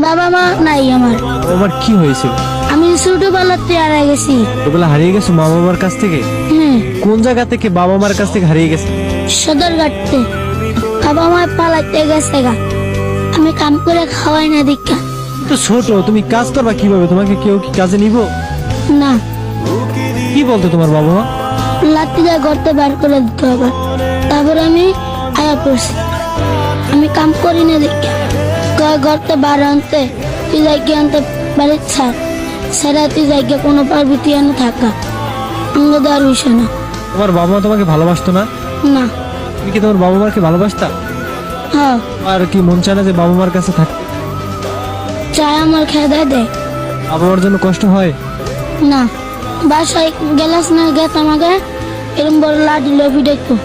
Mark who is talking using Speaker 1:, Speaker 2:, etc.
Speaker 1: বাবা মা নাই আমার।
Speaker 2: আমার কি হয়েছিল?
Speaker 1: আমি ছোটবেলাতে হারিয়ে গেছি।
Speaker 2: ছোটবেলা হারিয়ে গেছো মা বাবার কাছ থেকে?
Speaker 1: হ্যাঁ,
Speaker 2: কোন জায়গা থেকে বাবা মার কাছ থেকে হারিয়ে গেছে?
Speaker 1: সদরঘাটতে। বাবা মা পালাতে গেছে গা, আমি কাম করে খাওয়াই না দীক্ষা।
Speaker 2: তো ছোট, তুমি কাজ করবা কিভাবে? তোমাকে কেউ কি কাজে নিব?
Speaker 1: না,
Speaker 2: কি বলতো তোমার বাবা মা?
Speaker 1: লাঠি দিয়ে গর্তে বার করে দিতে হবে। তারপর আমি আয়া পড়ছি, আমি কাম করি না দীক্ষা। গর্তে বার আনতে তুই জায়গা আনতে বাড়ির ছাড়া তুই জায়গা কোনো পারবি তুই এনে থাকা অঙ্গ দেওয়ার বিষয় না।
Speaker 2: তোমার বাবা মা তোমাকে ভালোবাসতো না?
Speaker 1: না।
Speaker 2: তুমি কি তোমার বাবা মাকে ভালোবাসতা?
Speaker 1: হ্যাঁ,
Speaker 2: আর কি মন চায় না যে বাবা মার কাছে থাক?
Speaker 1: চায় আমার খেয়ে দেয়।
Speaker 2: বাবা মার জন্য কষ্ট হয়?
Speaker 1: না, বাসায় গেলাস না গেছ আমাকে এরম বড় লাঠি লবি দেখো।